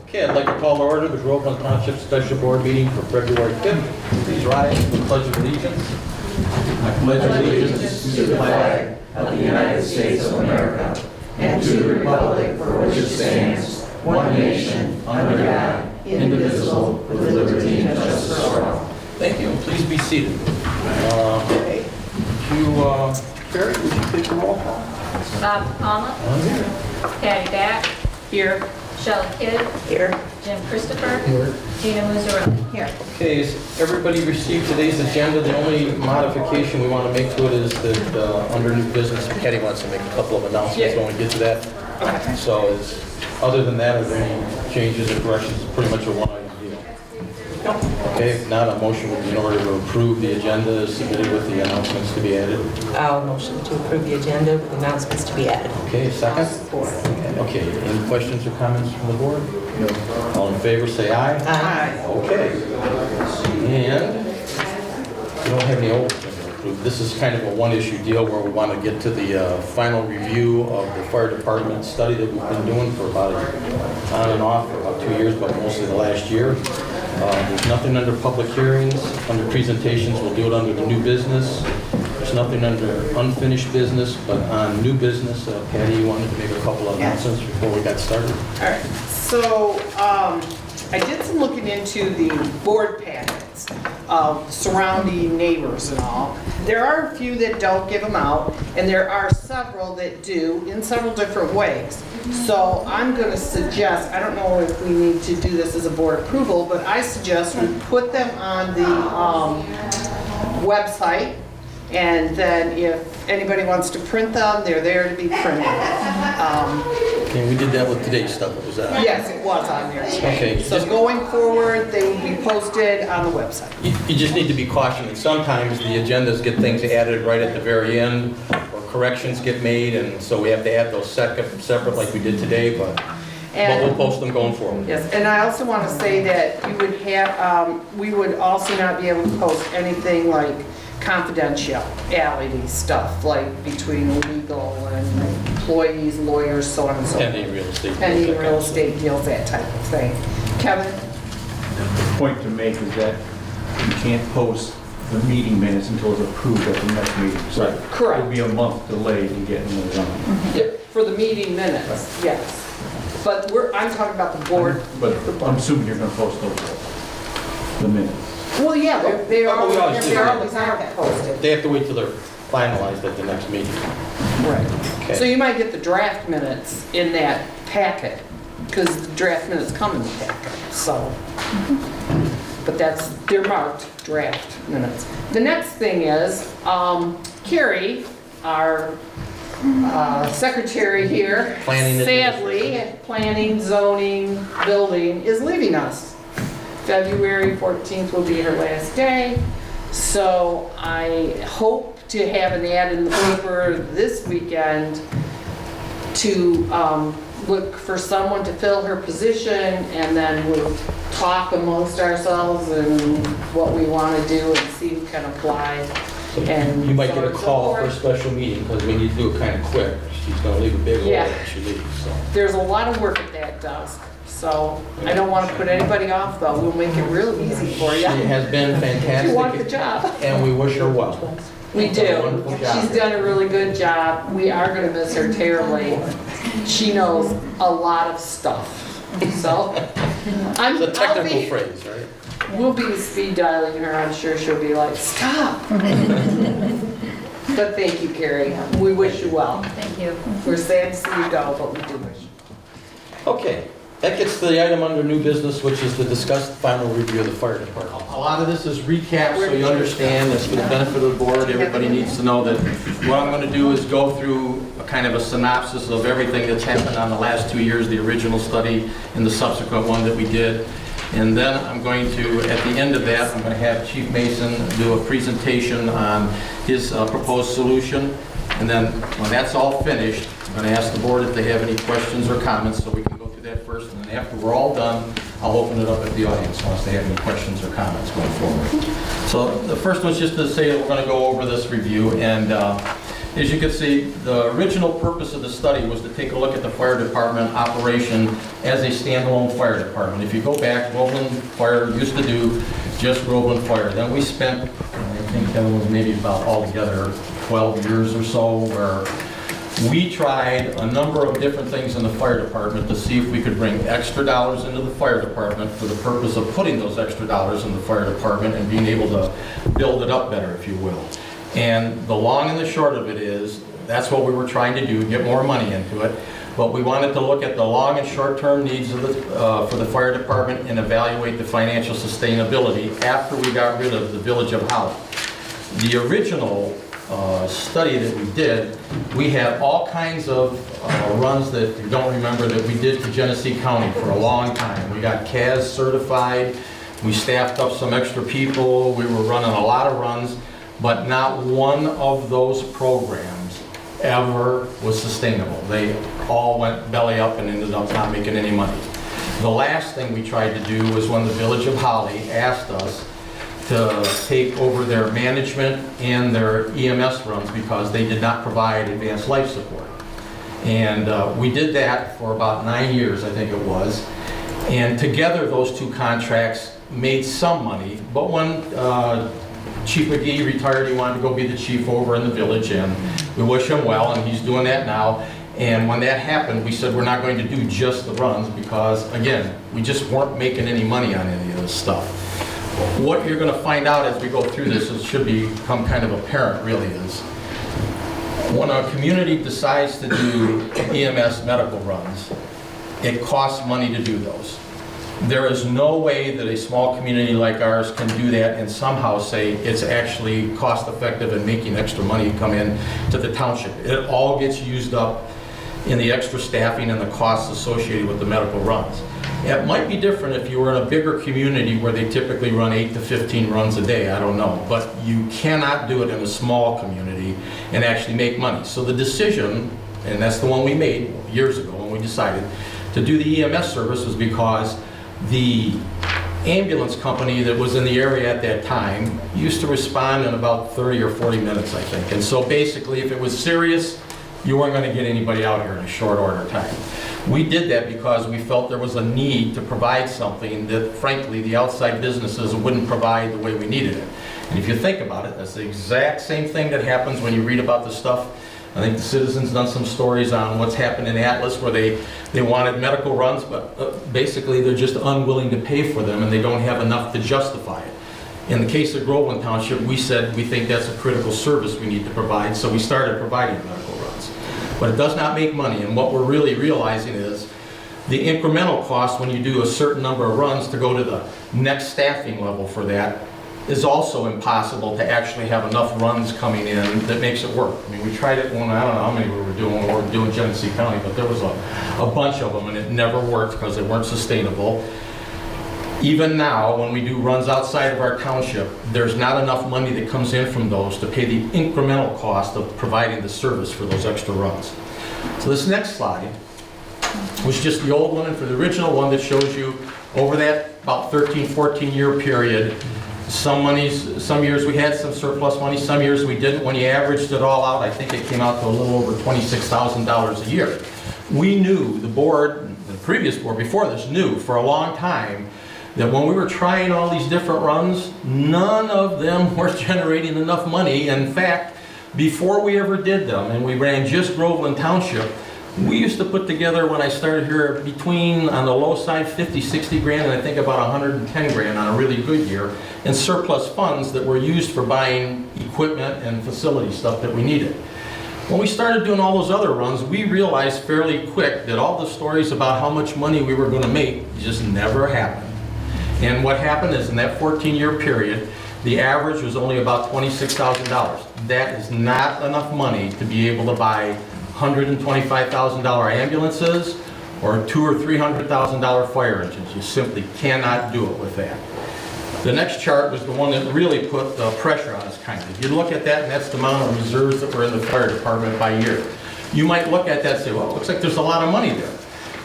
Okay, I'd like to call to order the Groveland Township Special Board meeting for February 5th. Please rise for the Pledge of Allegiance. I pledge allegiance to the flag of the United States of America and to the republic for which it stands, one nation, under God, indivisible, with liberty and justice for all. Thank you. Please be seated. Carrie, would you take the roll call? Bob Palma. Here. Patty Back. Here. Shelley Kidd. Here. Jim Christopher. Here. Gina Musarelli. Here. Okay, has everybody received today's agenda? The only modification we want to make to it is that under new business, Patty wants to make a couple of announcements when we get to that. So other than that, are there any changes or corrections? It's pretty much a one-item deal. Okay, if not, a motion would be in order to approve the agenda submitted with the announcements to be added. I'll motion to approve the agenda with announcements to be added. Okay, second? Okay, any questions or comments from the board? No. All in favor, say aye. Aye. Okay. And we don't have any old things to approve. This is kind of a one-issue deal where we want to get to the final review of the fire department study that we've been doing for about on and off for about 2 years, but mostly the last year. There's nothing under public hearings, under presentations. We'll do it under the new business. There's nothing under unfinished business, but on new business, Patty, you wanted to make a couple of announcements before we got started? All right, so I did some looking into the board packets of surrounding neighbors and all. There are a few that don't give them out, and there are several that do in several different ways. So I'm going to suggest, I don't know if we need to do this as a board approval, but I suggest we put them on the website. And then if anybody wants to print them, they're there to be printed. Okay, we did that with today's stuff. Was that? Yes, it was on there. Okay. So going forward, they will be posted on the website. You just need to be cautious that sometimes the agendas get things added right at the very end, or corrections get made, and so we have to add those separate like we did today, but we'll post them going forward. Yes, and I also want to say that you would have, we would also not be able to post anything like confidentiality stuff, like between legal and employees, lawyers, so on and so forth. Pending real estate. Pending real estate deals, that type of thing. Kevin? The point to make is that you can't post the meeting minutes until it's approved at the next meeting. So Correct. It'll be a month delay in getting those on. Yep, for the meeting minutes, yes. But I'm talking about the board. But I'm assuming you're going to post those, the minutes. Well, yeah, they are, we always do. they're always posted. They have to wait till they're finalized at the next meeting. Right. Okay. So you might get the draft minutes in that packet, because the draft minutes come in the packet, so. But they're marked draft minutes. The next thing is, Carrie, our secretary here, Planning sadly, planning, zoning, building, is leaving us. February 14th will be her last day. So I hope to have an ad in the paper this weekend to look for someone to fill her position, and then we'll talk amongst ourselves and what we want to do and see who can apply. So And you might so get a and so call for a forth. special meeting, because we need to do it kind of quick. She's going to leave a big hole Yeah. when she leaves, so. There's a lot of work that does. So I don't want to put anybody off, though. We'll make it real easy for She you. has been fantastic. You want the job. And we wish her well. We She's done a do. wonderful job. She's done a really good job. We are going to miss her terribly. She knows a lot of stuff. So It's a technical phrase, right? We'll be speed dialing her. I'm sure she'll be like, stop. But thank you, Carrie. We wish you well. Thank you. We're sad to see you go, but we do wish. Okay, that gets to the item under new business, which is to discuss the final review of the fire department. A lot of this is recap, so you understand, it's for the benefit of the board. Everybody needs to know that what I'm going to do is go through a kind of a synopsis of everything that's happened on the last 2 years, the original study and the subsequent one that we did. And then I'm going to, at the end of that, I'm going to have Chief Mason do a presentation on his proposed solution. And then when that's all finished, I'm going to ask the board if they have any questions or comments, so we can go through that first. And then after we're all done, I'll open it up at the audience unless they have any questions or comments going forward. So the first one's just to say that we're going to go over this review. And As you can see, the original purpose of the study was to take a look at the fire department operation as a standalone fire department. If you go back, Groveland Fire used to do just Groveland Fire. Then we spent, I think that was maybe about altogether 12 years or so, where we tried a number of different things in the fire department to see if we could bring extra dollars into the fire department for the purpose of putting those extra dollars in the fire department and being able to build it up better, if you will. And the long and the short of it is, that's what we were trying to do, get more money into it. But we wanted to look at the long and short-term needs of for the fire department and evaluate the financial sustainability after we got rid of the Village of Holly. The original study that we did, we had all kinds of runs that you don't remember that we did to Genesee County for a long time. We got CAS certified, we staffed up some extra people, we were running a lot of runs, but not one of those programs ever was sustainable. They all went belly up and ended up not making any money. The last thing we tried to do was when the Village of Holly asked us to take over their management and their EMS runs because they did not provide advanced life support. And we did that for about 9 years, I think it was. And together those two contracts made some money, but when Chief McGee retired, he wanted to go be the chief over in the village, and we wish him well, and he's doing that now. And when that happened, we said we're not going to do just the runs because, again, we just weren't making any money on any of this stuff. What you're going to find out as we go through this, it should become kind of apparent, really, is when a community decides to do EMS medical runs, it costs money to do those. There is no way that a small community like ours can do that and somehow say it's actually cost effective and making extra money come in to the township. It all gets used up in the extra staffing and the costs associated with the medical runs. It might be different if you were in a bigger community where they typically run 8 to 15 runs a day, I don't know. But you cannot do it in a small community and actually make money. So the decision, and that's the one we made years ago when we decided to do the EMS service, was because the ambulance company that was in the area at that time used to respond in about 30 or 40 minutes, I think. And so basically, if it was serious, you weren't going to get anybody out here in a short order time. We did that because we felt there was a need to provide something that, frankly, the outside businesses wouldn't provide the way we needed it. And if you think about it, that's the exact same thing that happens when you read about the stuff. I think the Citizen's done some stories on what's happened in Atlas where they wanted medical runs, but basically they're just unwilling to pay for them and they don't have enough to justify it. In the case of Groveland Township, we said we think that's a critical service we need to provide, so we started providing medical runs. But it does not make money, and what we're really realizing is the incremental cost when you do a certain number of runs to go to the next staffing level for that is also impossible to actually have enough runs coming in that makes it work. I mean, we tried it when, I don't know how many we were doing Genesee County, but there was a bunch of them and it never worked because they weren't sustainable. Even now, when we do runs outside of our township, there's not enough money that comes in from those to pay the incremental cost of providing the service for those extra runs. So this next slide was just the old one, and for the original one that shows you over that about 13, 14 year period, some years we had some surplus money, some years we didn't. When you averaged it all out, I think it came out to a little over $26,000 a year. We knew, the board, the previous board before this knew for a long time that when we were trying all these different runs, none of them were generating enough money. In fact, before we ever did them, and we ran just Groveland Township, we used to put together, when I started here, between, on the low side, 50, 60 grand, and I think about 110 grand on a really good year, in surplus funds that were used for buying equipment and facility stuff that we needed. When we started doing all those other runs, we realized fairly quick that all the stories about how much money we were going to make just never happened. And what happened is in that 14-year period, the average was only about $26,000. That is not enough money to be able to buy $125,000 ambulances or $200,000 or $300,000 fire engines. You simply cannot do it with that. The next chart was the one that really put the pressure on us, kind of. You look at that, and that's the amount of reserves that were in the fire department by year. You might look at that and say, well, it looks like there's a lot of money there.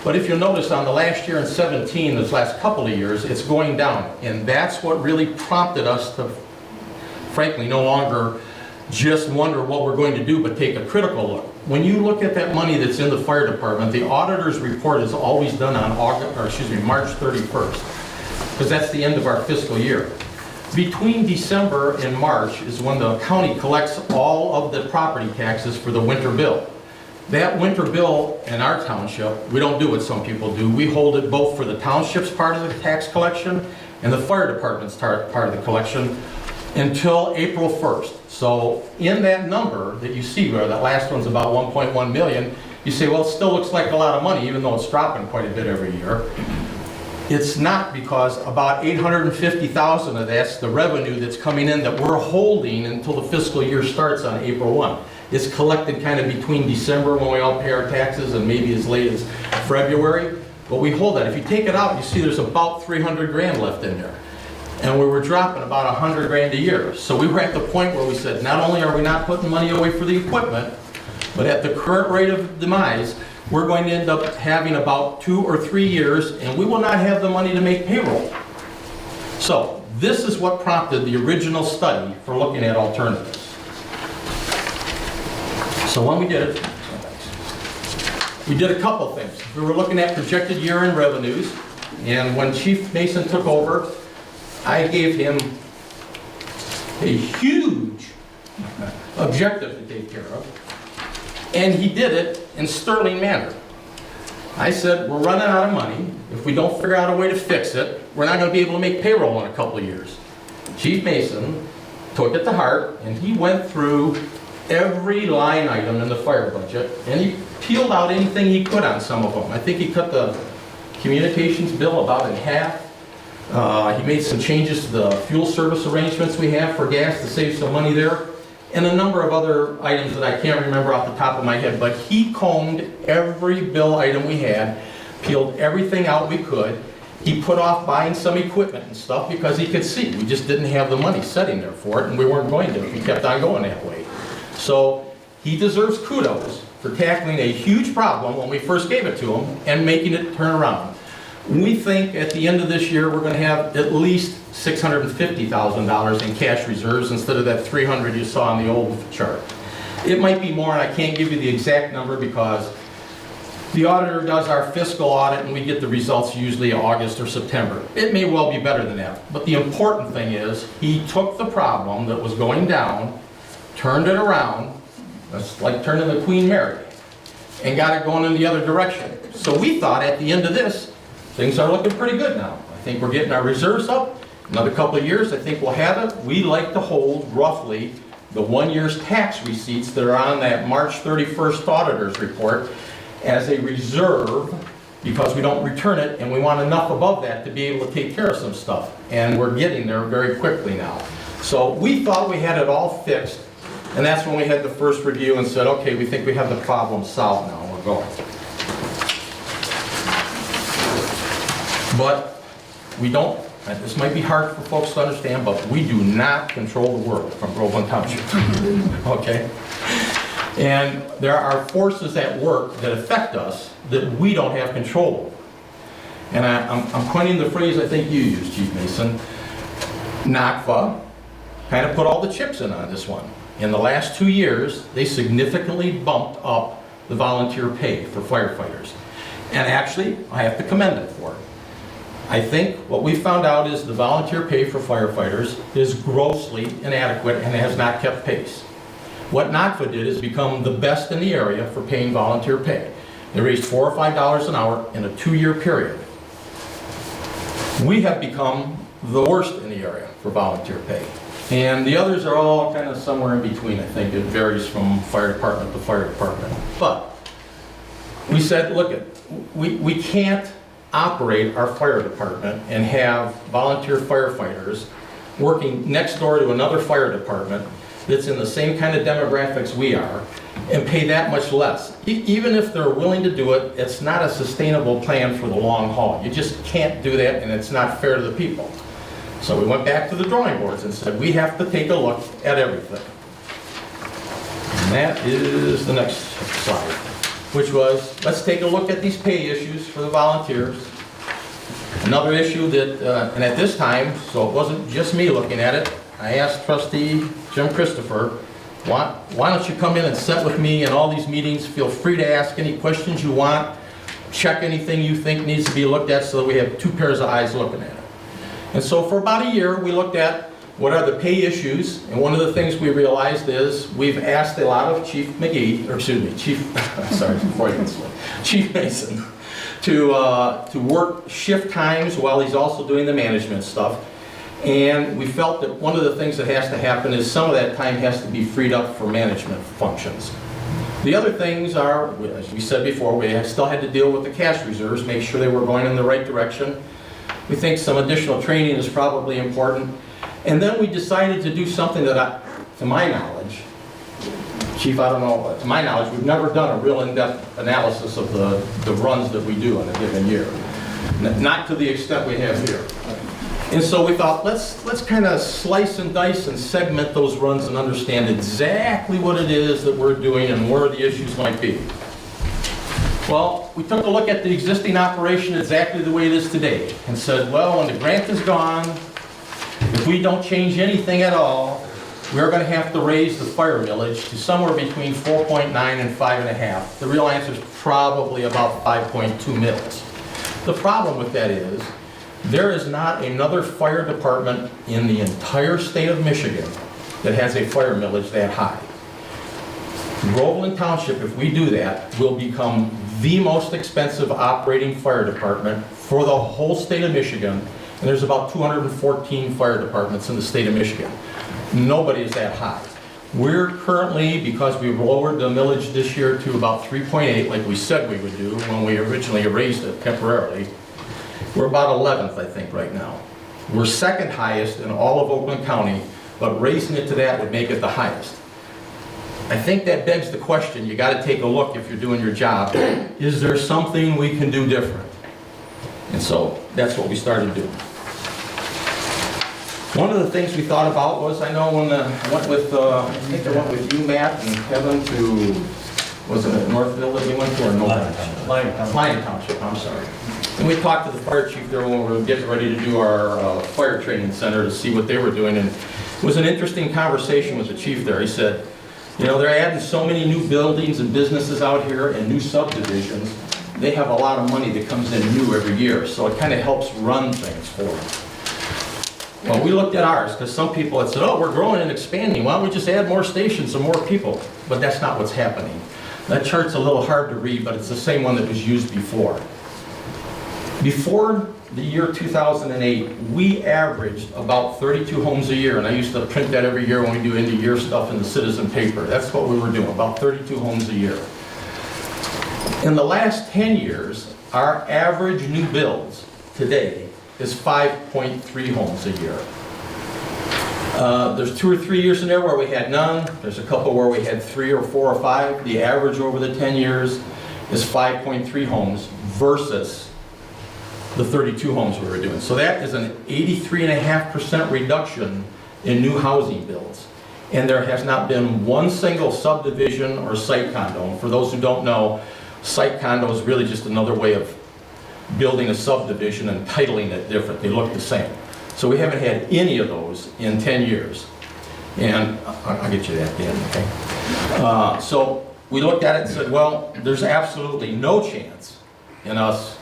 But if you'll notice on the last year in 17, this last couple of years, it's going down. And that's what really prompted us to, frankly, no longer just wonder what we're going to do, but take a critical look. When you look at that money that's in the fire department, the auditor's report is always done on March 31st, because that's the end of our fiscal year. Between December and March is when the county collects all of the property taxes for the winter bill. That winter bill in our township, we don't do what some people do. We hold it both for the township's part of the tax collection and the fire department's part of the collection until April 1st. So in that number that you see where that last one's about 1.1 million, you say, well, it still looks like a lot of money, even though it's dropping quite a bit every year. It's not, because about 850,000 of that's the revenue that's coming in that we're holding until the fiscal year starts on April 1. It's collected kind of between December when we all pay our taxes and maybe as late as February. But we hold that. If you take it out, you see there's about 300 grand left in there. And we were dropping about 100 grand a year. So we were at the point where we said, not only are we not putting money away for the equipment, but at the current rate of demise, we're going to end up having about 2 or 3 years, and we will not have the money to make payroll. So this is what prompted the original study for looking at alternatives. So when we did it, we did a couple things. We were looking at projected year-end revenues, and when Chief Mason took over, I gave him a huge objective to take care of, and he did it in sterling manner. I said, we're running out of money. If we don't figure out a way to fix it, we're not going to be able to make payroll in a couple of years. Chief Mason took it to heart, and he went through every line item in the fire budget, and he peeled out anything he could on some of them. I think he cut the communications bill about in half. He made some changes to the fuel service arrangements we have for gas to save some money there, and a number of other items that I can't remember off the top of my head, but he combed every bill item we had, peeled everything out we could. He put off buying some equipment and stuff because he could see we just didn't have the money sitting there for it, and we weren't going to if we kept on going that way. So he deserves kudos for tackling a huge problem when we first gave it to him and making it turn around. We think at the end of this year we're going to have at least $650,000 in cash reserves instead of that 300 you saw on the old chart. It might be more, and I can't give you the exact number because the auditor does our fiscal audit and we get the results usually August or September. It may well be better than that, but the important thing is he took the problem that was going down, turned it around, that's like turning the Queen Mary, and got it going in the other direction. So we thought at the end of this, things are looking pretty good now. I think we're getting our reserves up. Another couple of years, I think we'll have it. We like to hold roughly the 1 year's tax receipts that are on that March 31st auditor's report as a reserve because we don't return it and we want enough above that to be able to take care of some stuff. And we're getting there very quickly now. So we thought we had it all fixed, and that's when we had the first review and said, okay, we think we have the problem solved now, we're going. But we don't, and this might be hard for folks to understand, but we do not control the world from Groveland Township, okay? And there are forces at work that affect us that we don't have control over. And I'm coining the phrase I think you used, Chief Mason. NACFA kind of put all the chips in on this one. In the last 2 years, they significantly bumped up the volunteer pay for firefighters. And actually, I have to commend them for it. I think what we found out is the volunteer pay for firefighters is grossly inadequate and has not kept pace. What NACFA did is become the best in the area for paying volunteer pay. They raised $4 or $5 an hour in a 2-year period. We have become the worst in the area for volunteer pay. And the others are all kind of somewhere in between, I think. It varies from fire department to fire department. But we said, look, we can't operate our fire department and have volunteer firefighters working next door to another fire department that's in the same kind of demographics we are and pay that much less. Even if they're willing to do it, it's not a sustainable plan for the long haul. You just can't do that, and it's not fair to the people. So we went back to the drawing boards and said, we have to take a look at everything. And that is the next slide, which was, let's take a look at these pay issues for the volunteers. Another issue that, and at this time, so it wasn't just me looking at it, I asked Trustee Jim Christopher why don't you come in and sit with me in all these meetings? Feel free to ask any questions you want, check anything you think needs to be looked at so that we have two pairs of eyes looking at it. And so for about a year, we looked at what are the pay issues, and one of the things we realized is we've asked a lot of Chief Mason to work shift times while he's also doing the management stuff. And we felt that one of the things that has to happen is some of that time has to be freed up for management functions. The other things are, as we said before, we still had to deal with the cash reserves, make sure they were going in the right direction. We think some additional training is probably important. And then we decided to do something that, to my knowledge, Chief, I don't know, but to my knowledge, we've never done a real in-depth analysis of the runs that we do in a given year. Not to the extent we have here. And so we thought, let's kind of slice and dice and segment those runs and understand exactly what it is that we're doing and where the issues might be. Well, we took a look at the existing operation exactly the way it is today and said, well, when the grant is gone, if we don't change anything at all, we're going to have to raise the fire millage to somewhere between 4.9 and 5.5. The real answer is probably about 5.2 mils. The problem with that is there is not another fire department in the entire state of Michigan that has a fire millage that high. Groveland Township, if we do that, will become the most expensive operating fire department for the whole state of Michigan, and there's about 214 fire departments in the state of Michigan. Nobody is that high. We're currently, because we lowered the millage this year to about 3.8, like we said we would do when we originally raised it temporarily, we're about 11th, I think, right now. We're second highest in all of Oakland County, but raising it to that would make it the highest. I think that begs the question, you got to take a look if you're doing your job, is there something we can do different? And so that's what we started doing. One of the things we thought about was, I know when I went with, I think I went with you, Matt, and Kevin to, was it Northville that we went to, or North? Lyon Township, I'm sorry. And we talked to the fire chief there when we were getting ready to do our fire training center to see what they were doing, and it was an interesting conversation with the chief there. He said, you know, they're adding so many new buildings and businesses out here and new subdivisions. They have a lot of money that comes in new every year, so it kind of helps run things for them. Well, we looked at ours, because some people had said, oh, we're growing and expanding. Why don't we just add more stations and more people? But that's not what's happening. That chart's a little hard to read, but it's the same one that was used before. Before the year 2008, we averaged about 32 homes a year, and I used to print that every year when we do end-of-year stuff in the Citizen paper. That's what we were doing, about 32 homes a year. In the last 10 years, our average new builds today is 5.3 homes a year. There's 2 or 3 years in there where we had none. There's a couple where we had 3 or 4 or 5. The average over the 10 years is 5.3 homes versus the 32 homes we were doing. So that is an 83.5% reduction in new housing builds. And there has not been one single subdivision or site condo. And for those who don't know, site condo is really just another way of building a subdivision and titling it different. They look the same. So we haven't had any of those in 10 years. And I'll get you that at the end, okay? So we looked at it and said, well, there's absolutely no chance in us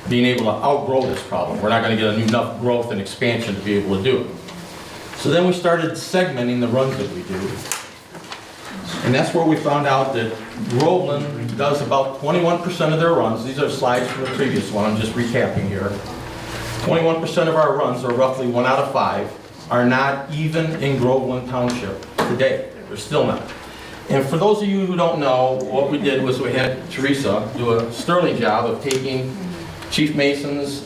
being able to outgrow this problem. We're not going to get enough growth and expansion to be able to do it. So then we started segmenting the runs that we do. And that's where we found out that Groveland does about 21% of their runs. These are slides from the previous one, I'm just recapping here. 21% of our runs, or roughly 1 out of 5, are not even in Groveland Township today. They're still not. And for those of you who don't know, what we did was we had Teresa do a sterling job of taking Chief Mason's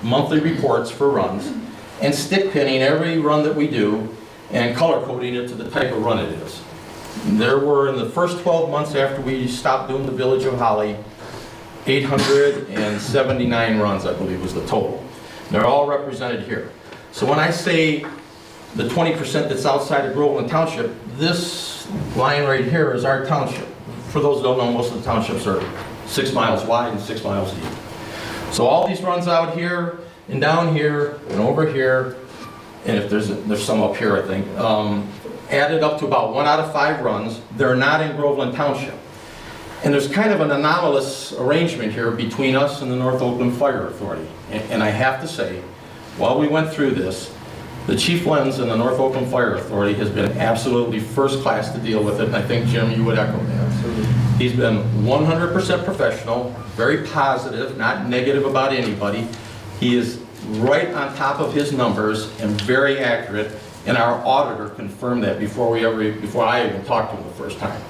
monthly reports for runs and stick pinning every run that we do and color coding it to the type of run it is. There were, in the first 12 months after we stopped doing the Village of Holly, 879 runs, I believe, was the total. They're all represented here. So when I say the 20% that's outside of Groveland Township, this line right here is our township. For those who don't know, most of the townships are 6 miles wide and 6 miles deep. So all these runs out here and down here and over here, and if there's some up here, I think, added up to about 1 out of 5 runs. They're not in Groveland Township. And there's kind of an anomalous arrangement here between us and the North Oakland Fire Authority. And I have to say, while we went through this, the Chief Lenz and the North Oakland Fire Authority has been absolutely first class to deal with it, and I think, Jim, you would echo that. He's been 100% professional, very positive, not negative about anybody. He is right on top of his numbers and very accurate, and our auditor confirmed that before I even talked to him the first time.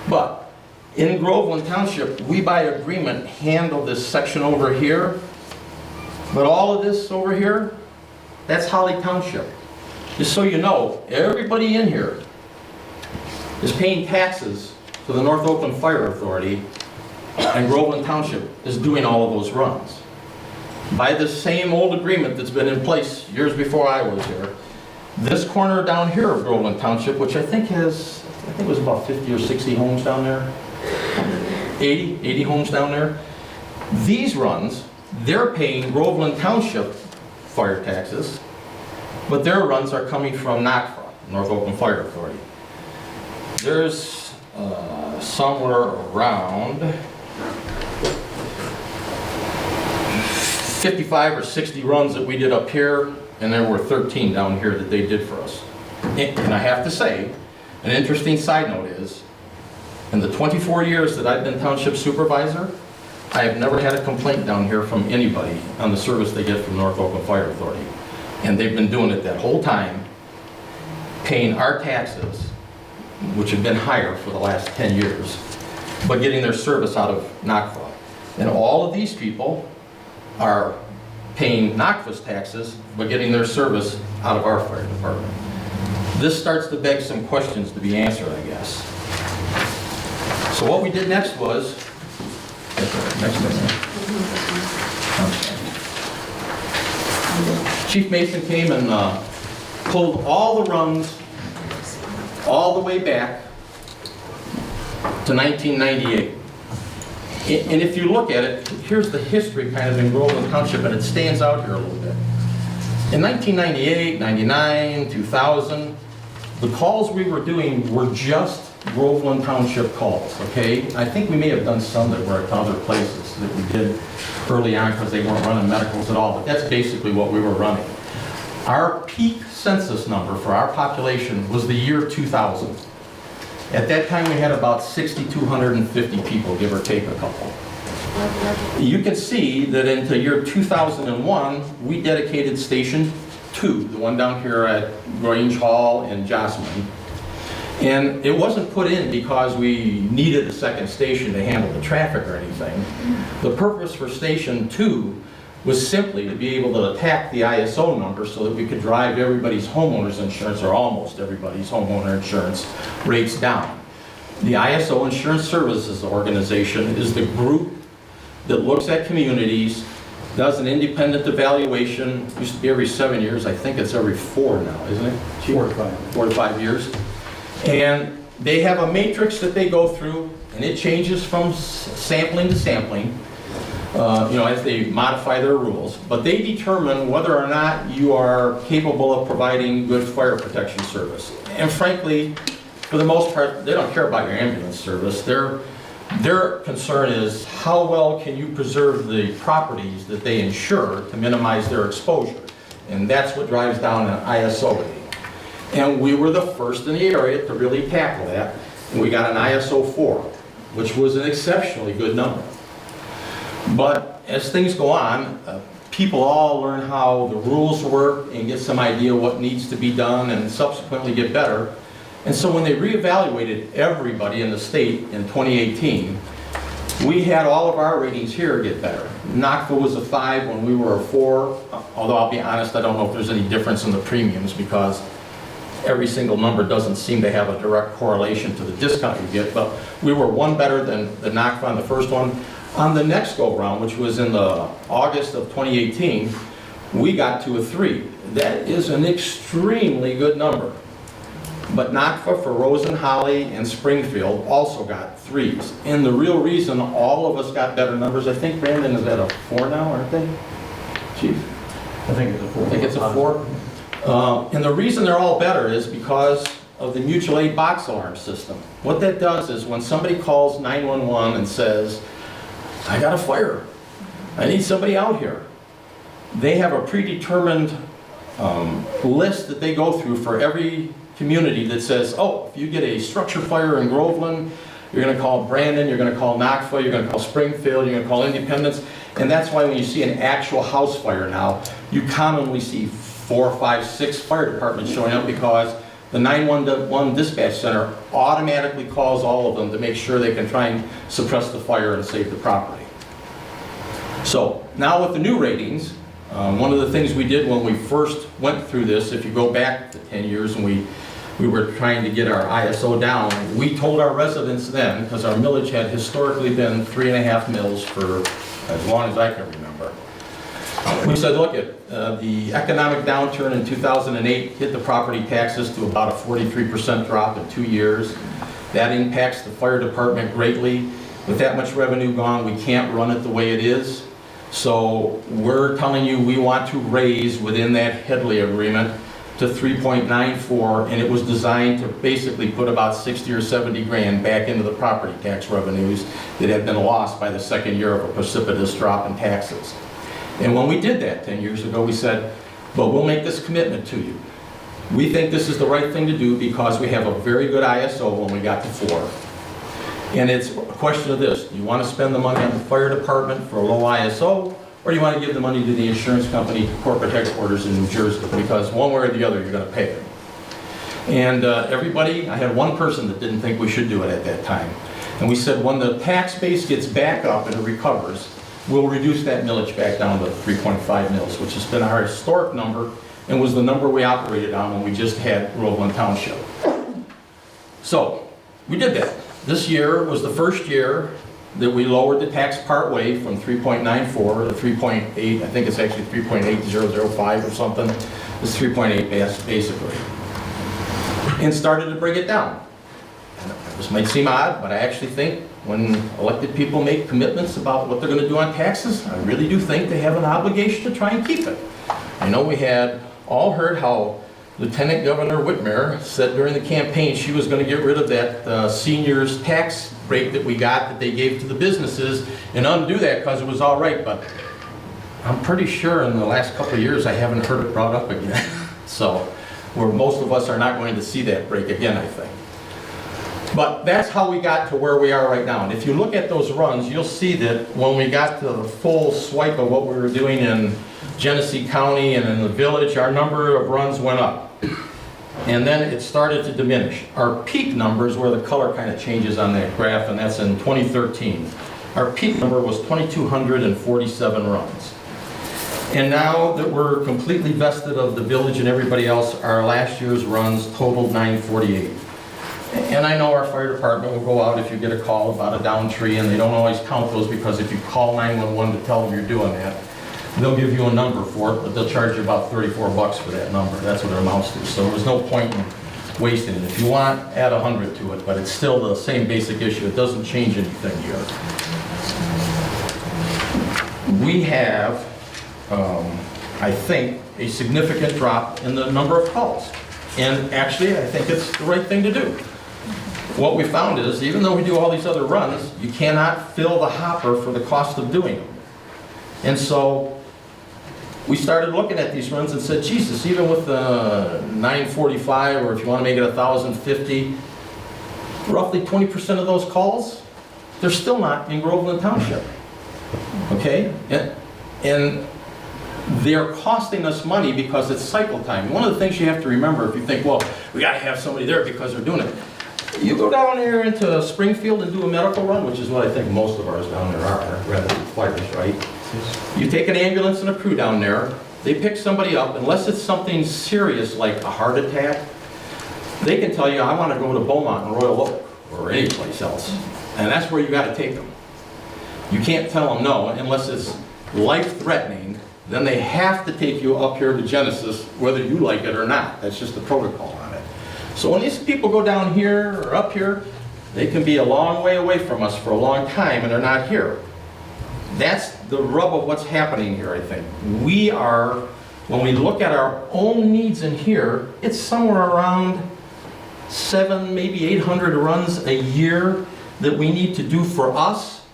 But in Groveland Township, we by agreement handle this section over here, but all of this over here, that's Holly Township. Just so you know, everybody in here is paying taxes to the North Oakland Fire Authority, and Groveland Township is doing all of those runs. By the same old agreement that's been in place years before I was here, this corner down here of Groveland Township, which I think was about 50 or 60 homes down there, 80 homes down there, these runs, they're paying Groveland Township fire taxes, but their runs are coming from NOCFA, North Oakland Fire Authority. There's somewhere around 55 or 60 runs that we did up here, and there were 13 down here that they did for us. And I have to say, an interesting side note is, in the 24 years that I've been township supervisor, I have never had a complaint down here from anybody on the service they get from North Oakland Fire Authority. And they've been doing it that whole time, paying our taxes, which have been higher for the last 10 years, but getting their service out of NOCFA. And all of these people are paying NOCFA's taxes, but getting their service out of our fire department. This starts to beg some questions to be answered, I guess. So what we did next was, Chief Mason came and pulled all the runs all the way back to 1998. And if you look at it, here's the history kind of in Groveland Township, and it stands out here a little bit. In 1998, 99, 2000, the calls we were doing were just Groveland Township calls, okay? I think we may have done some that were at other places that we did early on because they weren't running medicals at all, but that's basically what we were running. Our peak census number for our population was the year 2000. At that time, we had about 6,250 people, give or take a couple. You can see that into year 2001, we dedicated Station 2, the one down here at Grange Hall in Jocelyn. And it wasn't put in because we needed a second station to handle the traffic or anything. The purpose for Station 2 was simply to be able to attack the ISO number so that we could drive everybody's homeowner's insurance, or almost everybody's homeowner insurance, rates down. The ISO Insurance Services Organization is the group that looks at communities, does an independent evaluation. It used to be every 7 years. I think it's every 4 now, isn't it? 4 to 5. 4 to 5 years. And they have a matrix that they go through, and it changes from sampling to sampling, as they modify their rules. But they determine whether or not you are capable of providing good fire protection service. And frankly, for the most part, they don't care about your ambulance service. Their concern is how well can you preserve the properties that they insure to minimize their exposure. And that's what drives down an ISO rating. And we were the first in the area to really tackle that. And we got an ISO 4, which was an exceptionally good number. But as things go on, people all learn how the rules work and get some idea what needs to be done and subsequently get better. And so when they reevaluated everybody in the state in 2018, we had all of our ratings here get better. NOCFA was a 5 when we were a 4, although I'll be honest, I don't know if there's any difference in the premiums because every single number doesn't seem to have a direct correlation to the discount you get, but we were 1 better than the NOCFA on the first one. On the next go-round, which was in the August of 2018, we got to a 3. That is an extremely good number. But NOCFA for Rosen, Holly, and Springfield also got 3s. And the real reason all of us got better numbers, I think Brandon is at a 4 now, aren't they? Chief? I think it's a 4. I think it's a 4. And the reason they're all better is because of the mutual aid box alarm system. What that does is when somebody calls 911 and says, I got a fire, I need somebody out here, they have a predetermined list that they go through for every community that says, oh, if you get a structure fire in Groveland, you're going to call Brandon, you're going to call Knoxville, you're going to call Springfield, you're going to call Independence. And that's why when you see an actual house fire now, you commonly see 4, 5, 6 fire departments showing up because the 911 dispatch center automatically calls all of them to make sure they can try and suppress the fire and save the property. So now with the new ratings, one of the things we did when we first went through this, if you go back to 10 years and we were trying to get our ISO down, we told our residents then, because our millage had historically been 3.5 mils for as long as I can remember. We said, look, the economic downturn in 2008 hit the property taxes to about a 43% drop in 2 years. That impacts the fire department greatly. With that much revenue gone, we can't run it the way it is. So we're telling you we want to raise within that Headley agreement to 3.94, and it was designed to basically put about 60 or 70 grand back into the property tax revenues that had been lost by the second year of a precipitous drop in taxes. And when we did that 10 years ago, we said, well, we'll make this commitment to you. We think this is the right thing to do because we have a very good ISO when we got to 4. And it's a question of this: do you want to spend the money on the fire department for a low ISO, or do you want to give the money to the insurance company corporate headquarters in New Jersey? Because one way or the other, you're going to pay it. And everybody, I had one person that didn't think we should do it at that time. And we said, when the tax base gets back up and it recovers, we'll reduce that millage back down to 3.5 mils, which has been our historic number and was the number we operated on when we just had Groveland Township. So we did that. This year was the first year that we lowered the tax part way from 3.94 to 3.8. I think it's actually 3.8005 or something. It's 3.8 basically. And started to bring it down. This might seem odd, but I actually think when elected people make commitments about what they're going to do on taxes, I really do think they have an obligation to try and keep it. I know we had all heard how Lieutenant Governor Whitmer said during the campaign she was going to get rid of that seniors tax rate that we got that they gave to the businesses and undo that because it was all right, but I'm pretty sure in the last couple of years I haven't heard it brought up again. So, where most of us are not going to see that break again, I think. But that's how we got to where we are right now. And if you look at those runs, you'll see that when we got to the full swipe of what we were doing in Genesee County and in the village, our number of runs went up. And then it started to diminish. Our peak numbers, where the color kind of changes on that graph, and that's in 2013. Our peak number was 2,247 runs. And now that we're completely vested of the village and everybody else, our last year's runs totaled 948. And I know our fire department will go out if you get a call about a down tree, and they don't always count those because if you call 911 to tell them you're doing that, they'll give you a number for it, but they'll charge you about 34 bucks for that number. That's what it amounts to. So there's no point in wasting it. If you want, add 100 to it, but it's still the same basic issue. It doesn't change anything here. We have, I think, a significant drop in the number of calls. And actually, I think it's the right thing to do. What we found is, even though we do all these other runs, you cannot fill the hopper for the cost of doing them. And so we started looking at these runs and said, Jesus, even with the 945, or if you want to make it 1,050, roughly 20% of those calls, they're still not in Groveland Township. Okay? And they're costing us money because it's cycle time. One of the things you have to remember, if you think, well, we got to have somebody there because they're doing it. You go down there into Springfield and do a medical run, which is what I think most of ours down there are, rather than fighters, right? You take an ambulance and a crew down there, they pick somebody up, unless it's something serious like a heart attack, they can tell you, I want to go to Beaumont and Royal Oak, or any place else. And that's where you got to take them. You can't tell them no, unless it's life-threatening, then they have to take you up here to Genesis, whether you like it or not. That's just the protocol on it. So when these people go down here or up here, they can be a long way away from us for a long time and they're not here. That's the rub of what's happening here, I think. We are, when we look at our own needs in here, it's somewhere around 7, maybe 800 runs a year that we need to do for us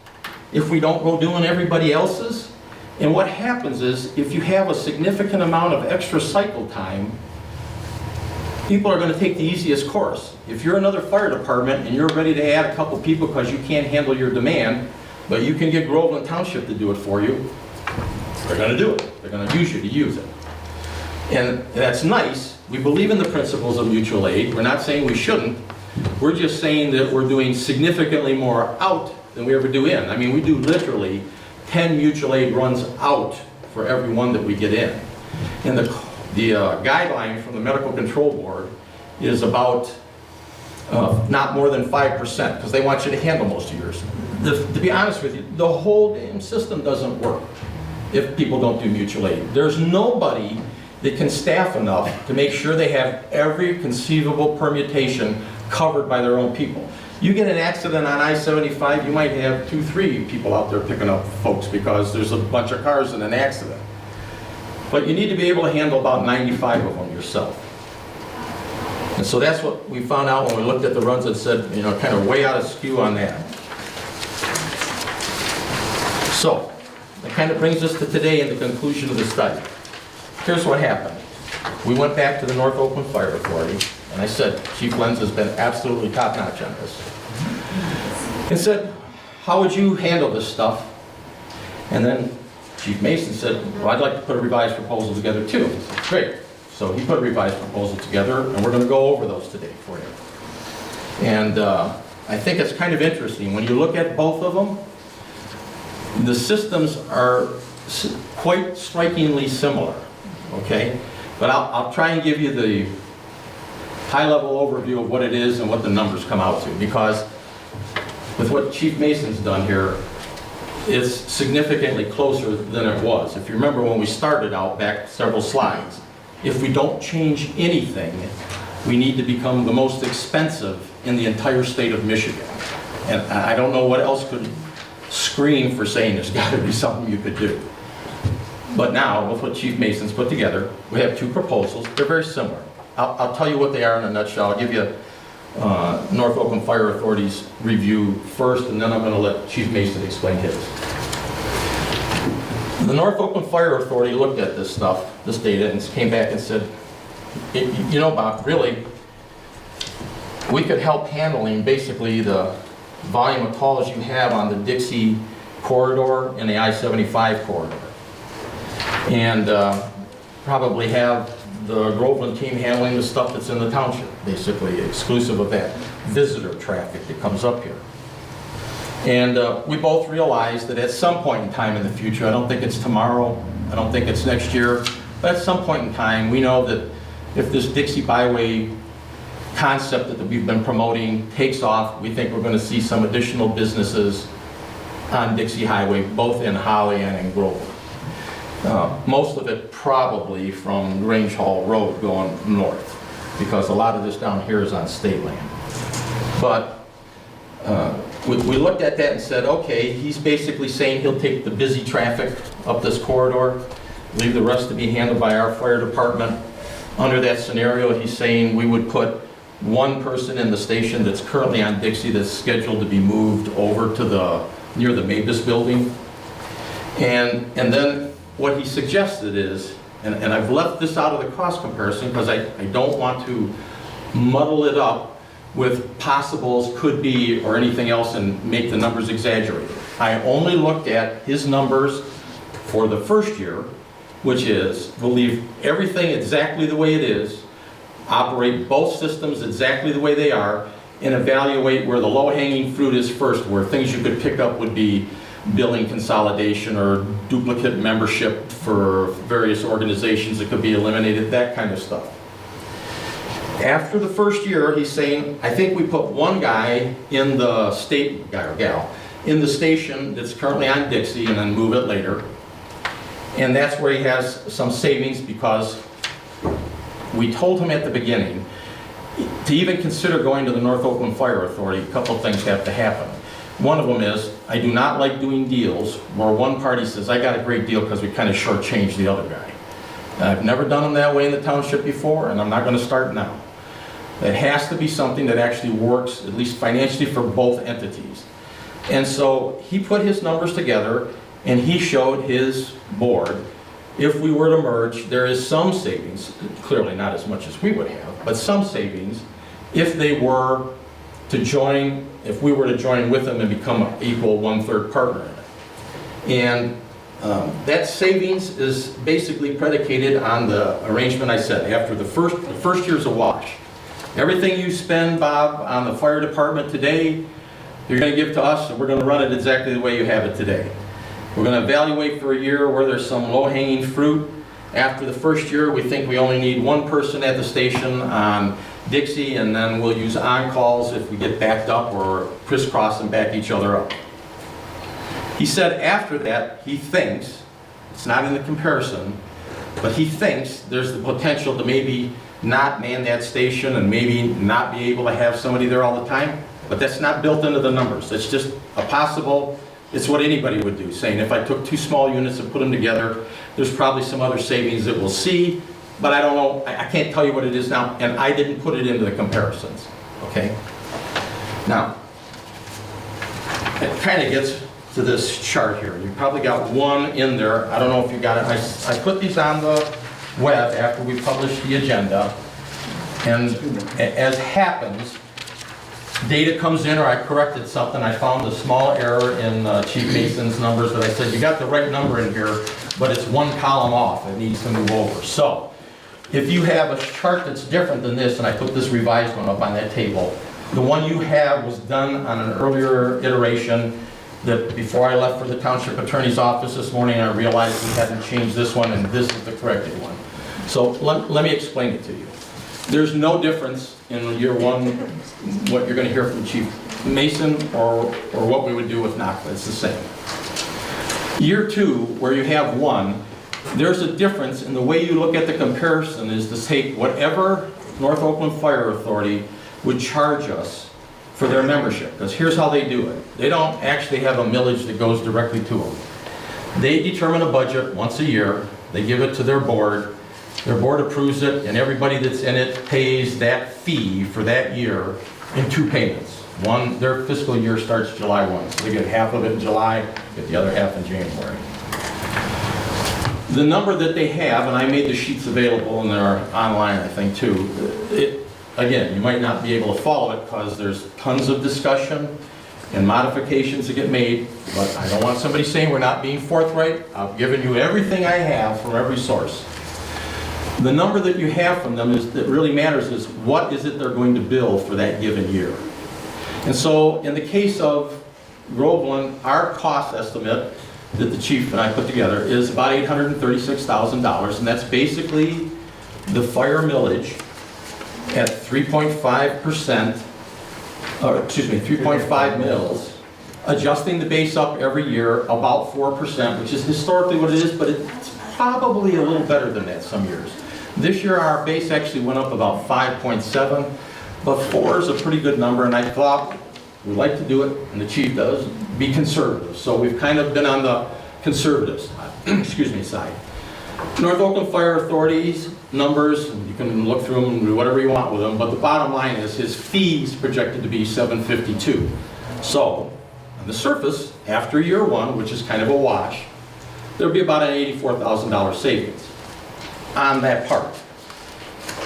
if we don't go doing everybody else's. And what happens is, if you have a significant amount of extra cycle time, people are going to take the easiest course. If you're another fire department and you're ready to add a couple people because you can't handle your demand, but you can get Groveland Township to do it for you, they're going to do it. They're going to use you to use it. And that's nice. We believe in the principles of mutual aid. We're not saying we shouldn't. We're just saying that we're doing significantly more out than we ever do in. I mean, we do literally 10 mutual aid runs out for every one that we get in. And the guideline from the Medical Control Board is about not more than 5%, because they want you to handle most of yours. To be honest with you, the whole damn system doesn't work if people don't do mutual aid. There's nobody that can staff enough to make sure they have every conceivable permutation covered by their own people. You get an accident on I-75, you might have 2, 3 people out there picking up folks because there's a bunch of cars in an accident. But you need to be able to handle about 95 of them yourself. And so that's what we found out when we looked at the runs and said, you know, kind of way out of skew on that. So, that kind of brings us to today and the conclusion of the study. Here's what happened. We went back to the North Oakland Fire Authority, and I said, Chief Lenz has been absolutely top-notch on this. And said, how would you handle this stuff? And then Chief Mason said, well, I'd like to put a revised proposal together too. I said, great. So he put a revised proposal together, and we're going to go over those today for you. And I think it's kind of interesting. When you look at both of them, the systems are quite strikingly similar, okay? But I'll try and give you the high-level overview of what it is and what the numbers come out to, because with what Chief Mason's done here, it's significantly closer than it was. If you remember when we started out back several slides, if we don't change anything, we need to become the most expensive in the entire state of Michigan. And I don't know what else could scream for saying there's got to be something you could do. But now, with what Chief Mason's put together, we have 2 proposals. They're very similar. I'll tell you what they are in a nutshell. I'll give you North Oakland Fire Authority's review first, and then I'm going to let Chief Mason explain his. The North Oakland Fire Authority looked at this stuff, this data, and came back and said, you know, Bob, really, we could help handling basically the volume of calls you have on the Dixie corridor and the I-75 corridor. And probably have the Groveland team handling the stuff that's in the township, basically, exclusive of that visitor traffic that comes up here. And we both realized that at some point in time in the future, I don't think it's tomorrow, I don't think it's next year, but at some point in time, we know that if this Dixie Byway concept that we've been promoting takes off, we think we're going to see some additional businesses on Dixie Highway, both in Holly and in Groveland. Most of it probably from Grange Hall Road going north, because a lot of this down here is on state land. But we looked at that and said, okay, he's basically saying he'll take the busy traffic up this corridor, leave the rest to be handled by our fire department. Under that scenario, he's saying we would put 1 person in the station that's currently on Dixie that's scheduled to be moved over to near the Mavis building. And then what he suggested is, and I've left this out of the cost comparison because I don't want to muddle it up with possibles, could be, or anything else and make the numbers exaggerated. I only looked at his numbers for the first year, which is, we'll leave everything exactly the way it is, operate both systems exactly the way they are, and evaluate where the low-hanging fruit is first, where things you could pick up would be billing consolidation or duplicate membership for various organizations that could be eliminated, that kind of stuff. After the first year, he's saying, I think we put 1 guy in the state, guy or gal, in the station that's currently on Dixie and then move it later. And that's where he has some savings, because we told him at the beginning, to even consider going to the North Oakland Fire Authority, a couple things have to happen. One of them is, I do not like doing deals where one party says, I got a great deal because we kind of shortchanged the other guy. I've never done them that way in the township before, and I'm not going to start now. It has to be something that actually works, at least financially, for both entities. And so he put his numbers together and he showed his board, if we were to merge, there is some savings, clearly not as much as we would have, but some savings if they were to join, if we were to join with them and become an equal 1/3 partner in it. And that savings is basically predicated on the arrangement I said. After the first year's a wash. Everything you spend, Bob, on the fire department today, you're going to give to us, and we're going to run it exactly the way you have it today. We're going to evaluate for a year where there's some low-hanging fruit. After the first year, we think we only need one person at the station on Dixie, and then we'll use on-calls if we get backed up or crisscross and back each other up. He said after that, he thinks, it's not in the comparison, but he thinks there's the potential to maybe not man that station and maybe not be able to have somebody there all the time. But that's not built into the numbers. It's just a possible, it's what anybody would do, saying if I took 2 small units and put them together, there's probably some other savings that we'll see, but I don't know, I can't tell you what it is now, and I didn't put it into the comparisons, okay? Now, it kind of gets to this chart here. You probably got one in there. I don't know if you got it. I put these on the web after we published the agenda, and as happens, data comes in or I corrected something. I found a small error in Chief Mason's numbers, but I said, you got the right number in here, but it's 1 column off. It needs to move over. So, if you have a chart that's different than this, and I put this revised one up on that table, the one you have was done on an earlier iteration that before I left for the Township Attorney's office this morning, I realized we hadn't changed this one, and this is the corrected one. So let me explain it to you. There's no difference in year 1, what you're going to hear from Chief Mason or what we would do with NACA. It's the same. Year 2, where you have 1, there's a difference in the way you look at the comparison is to take whatever North Oakland Fire Authority would charge us for their membership. Because here's how they do it. They don't actually have a millage that goes directly to them. They determine a budget once a year. They give it to their board. Their board approves it, and everybody that's in it pays that fee for that year in 2 payments. One, their fiscal year starts July 1, so they get half of it in July, get the other half in January. The number that they have, and I made the sheets available, and they're online, I think, too. Again, you might not be able to follow it because there's tons of discussion and modifications that get made, but I don't want somebody saying we're not being forthright. I've given you everything I have from every source. The number that you have from them that really matters is what is it they're going to bill for that given year. And so in the case of Groveland, our cost estimate that the chief and I put together is about $836,000, and that's basically the fire millage at 3.5%, or excuse me, 3.5 mils, adjusting the base up every year about 4%, which is historically what it is, but it's probably a little better than that some years. This year our base actually went up about 5.7, but 4 is a pretty good number, and I thought we'd like to do it, and the chief does, be conservative. So we've kind of been on the conservative side, excuse me, side. North Oakland Fire Authority's numbers, you can look through them and do whatever you want with them, but the bottom line is his fees projected to be $752. So, on the surface, after year 1, which is kind of a wash, there'll be about an $84,000 savings on that part.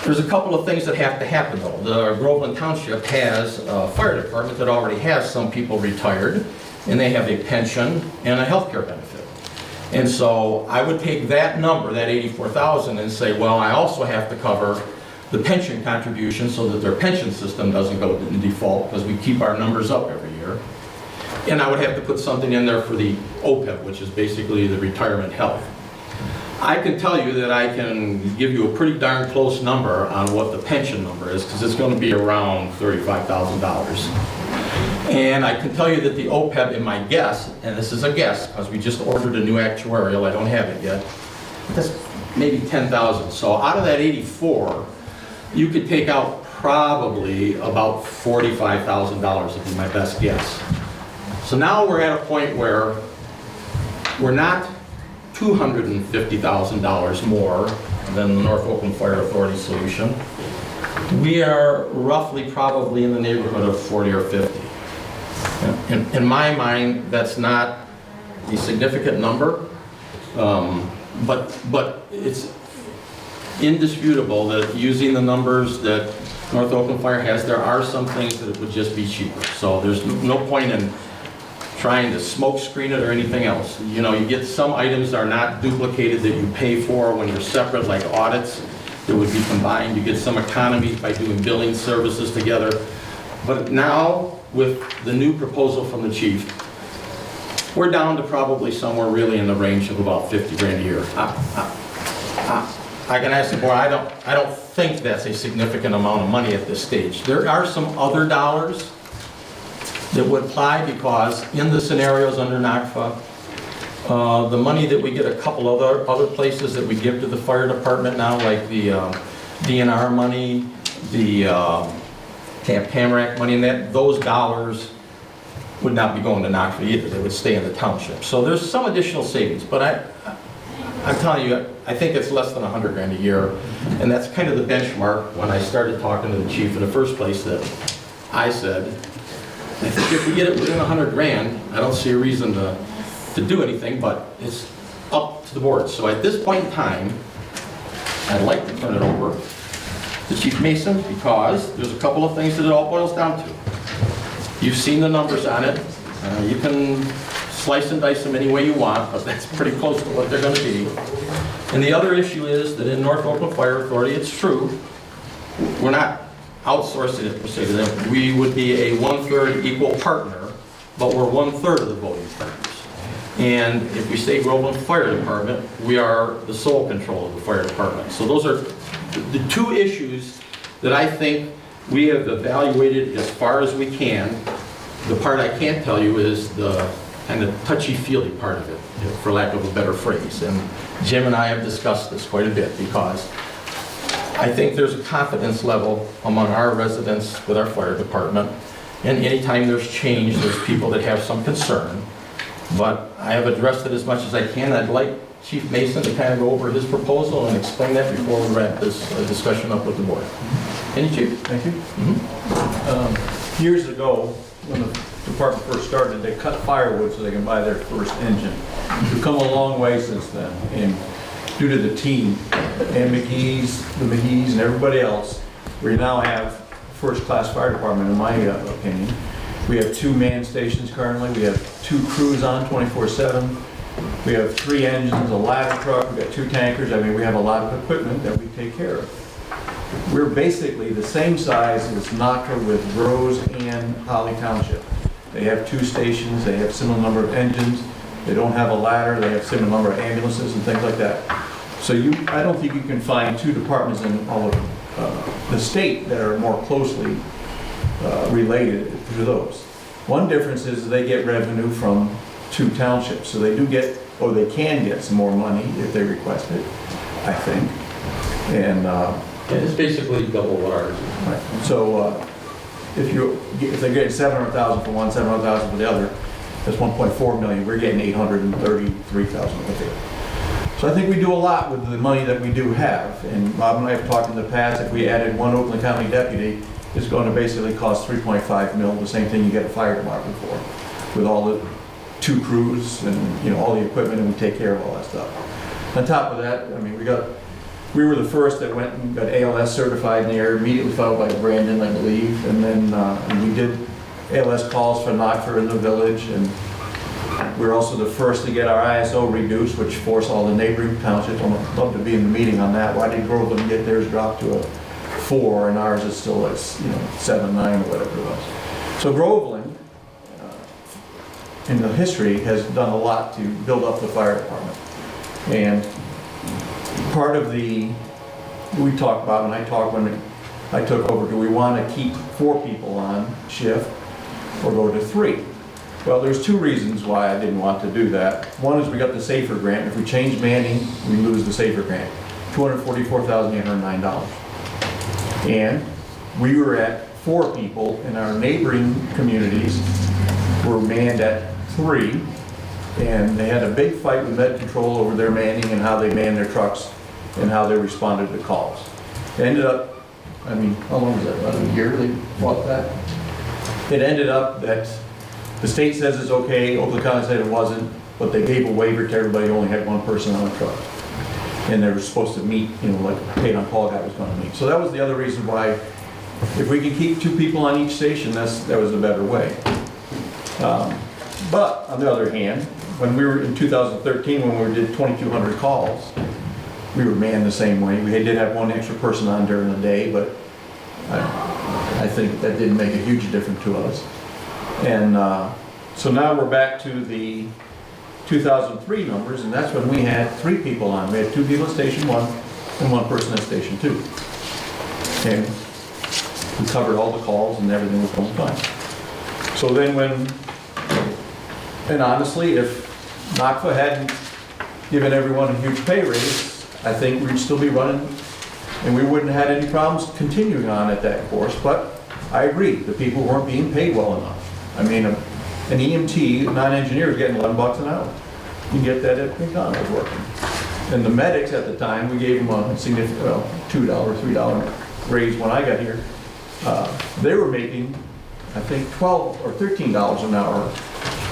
There's a couple of things that have to happen though. The Groveland Township has a fire department that already has some people retired, and they have a pension and a health care benefit. And so I would take that number, that $84,000, and say, well, I also have to cover the pension contribution so that their pension system doesn't go in default, because we keep our numbers up every year. And I would have to put something in there for the OPEB, which is basically the retirement health. I can tell you that I can give you a pretty darn close number on what the pension number is, because it's going to be around $35,000. And I can tell you that the OPEB, in my guess, and this is a guess because we just ordered a new actuarial, I don't have it yet, that's maybe $10,000. So out of that 84, you could take out probably about $45,000 would be my best guess. So now we're at a point where we're not $250,000 more than the North Oakland Fire Authority solution. We are roughly probably in the neighborhood of 40 or 50. In my mind, that's not a significant number, but it's indisputable that using the numbers that North Oakland Fire has, there are some things that would just be cheaper. So there's no point in trying to smoke screen it or anything else. You know, you get some items that are not duplicated that you pay for when you're separate, like audits that would be combined. You get some economies by doing billing services together. But now, with the new proposal from the chief, we're down to probably somewhere really in the range of about 50 grand a year. I can ask the board, I don't think that's a significant amount of money at this stage. There are some other dollars that would apply because in the scenarios under NACFA, the money that we get a couple other places that we give to the fire department now, like the DNR money, the Tamarack money, and those dollars would not be going to NACFA either. They would stay in the township. So there's some additional savings, but I'm telling you, I think it's less than 100 grand a year, and that's kind of the benchmark. When I started talking to the chief in the first place, that I said, I think if we get it within 100 grand, I don't see a reason to do anything, but it's up to the board. So at this point in time, I'd like to turn it over to Chief Mason, because there's a couple of things that it all boils down to. You've seen the numbers on it. You can slice and dice them any way you want, but that's pretty close to what they're going to be. And the other issue is that in North Oakland Fire Authority, it's true, we're not outsourcing it per se to them. We would be a 1/3 equal partner, but we're 1/3 of the voting partners. And if we say Groveland Fire Department, we are the sole control of the fire department. So those are the two issues that I think we have evaluated as far as we can. The part I can't tell you is the kind of touchy-feely part of it, for lack of a better phrase. And Jim and I have discussed this quite a bit, because I think there's a confidence level among our residents with our fire department. And anytime there's change, there's people that have some concern. But I have addressed it as much as I can. I'd like Chief Mason to kind of go over his proposal and explain that before we wrap this discussion up with the board. Any, Chief? Thank you. Years ago, when the department first started, they cut firewood so they can buy their first engine. We've come a long way since then, and due to the team and the McGee's and everybody else, we now have first-class fire department, in my opinion. We have 2 man stations currently. We have 2 crews on 24/7. We have 3 engines, a ladder truck. We've got 2 tankers. I mean, we have a lot of equipment that we take care of. We're basically the same size as NACFA with Rose and Holly Township. They have 2 stations. They have similar number of engines. They don't have a ladder. They have similar number of ambulances and things like that. So I don't think you can find 2 departments in all of the state that are more closely related to those. One difference is they get revenue from 2 townships, so they do get, or they can get some more money if they request it, I think. And It's basically double what ours is. right. So if they're getting 700,000 for one, 700,000 for the other, that's 1.4 million. We're getting 833,000 with it. So I think we do a lot with the money that we do have. And Bob and I have talked in the past, if we added 1 Oakland County deputy, it's going to basically cost 3.5 mil, the same thing you get a fire department for, with all the 2 crews and all the equipment, and we take care of all that stuff. On top of that, I mean, we were the first that went and got ALS certified in the area, immediately followed by Brandon, I believe, and then and we did ALS calls for NACFA in the village, and we're also the first to get our ISO reduced, which forced all the neighboring townships. I'd love to be in the meeting on that. Why did Groveland get theirs dropped to a 4 and ours is still at 7, 9 or whatever it was? So Groveland, in the history, has done a lot to build up the fire department. And part of we talked about, and I talked when I took over, do we want to keep 4 people on shift or go to 3? Well, there's 2 reasons why I didn't want to do that. One is we got the SAFER grant. If we change manning, we lose the SAFER grant, $244,809. And we were at 4 people, and our neighboring communities were manned at 3, and they had a big fight with Med Control over their manning and how they man their trucks and how they responded to calls. It ended up, I mean, how long was that, about a year they fought that? It ended up that the state says it's okay, Oakland County said it wasn't, but they gave a waiver to everybody who only had one person on a truck. And they were supposed to meet, you know, like a paid-on-call guy was gonna meet. So that was the other reason why, if we can keep 2 people on each station, that was a better way. But on the other hand, when we were in 2013, when we did 2,200 calls, we were manned the same way. We did have one extra person on during the day, but I think that didn't make a huge difference to us. And so now we're back to the 2003 numbers, and that's when we had 3 people on. We had 2 people at Station 1 and 1 person at Station 2. And we covered all the calls and everything was going fine. So then and honestly, if NACFA hadn't given everyone a huge pay raise, I think we'd still be running and we wouldn't have had any problems continuing on at that course. But I agree, the people weren't being paid well enough. I mean, an EMT, non-engineer, is getting $11 an hour. You can get that at McDonald's working. And the medics at the time, we gave them a significant, $2, $3 raise when I got here. They were making, I think, $12 or $13 an hour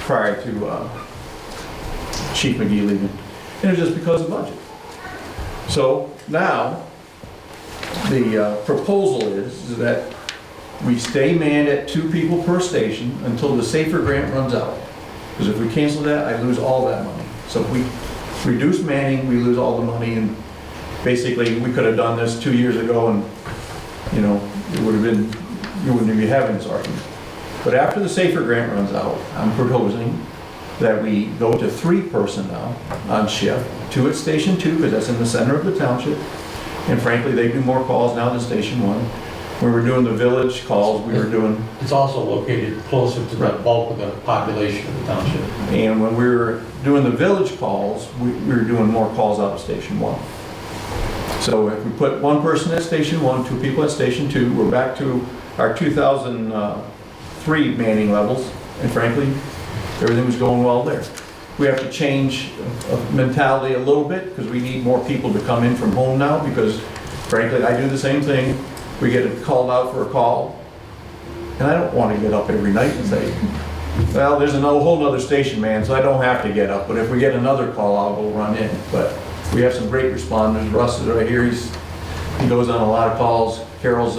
prior to Chief McGee leaving. And it was just because of budget. So now, the proposal is that we stay manned at 2 people per station until the SAFER grant runs out. Because if we cancel that, I lose all that money. So if we reduce manning, we lose all the money. And basically, we could have done this 2 years ago and, you know, it would have been, you wouldn't be having this argument. But after the SAFER grant runs out, I'm proposing that we go to 3 personnel on shift, 2 at Station 2, because that's in the center of the township. And frankly, they do more calls now than Station 1. When we were doing the village calls, we were doing... It's also located closer to the bulk of the population of the township. And when we were doing the village calls, we were doing more calls out of Station 1. So if we put 1 person at Station 1, 2 people at Station 2, we're back to our 2003 manning levels. And frankly, everything was going well there. We have to change mentality a little bit because we need more people to come in from home now because frankly, I do the same thing. We get called out for a call and I don't want to get up every night and say, well, there's a whole nother station, man, so I don't have to get up. But if we get another call, I'll go run in. But we have some great responders. Russ is right here. He goes on a lot of calls. Carol's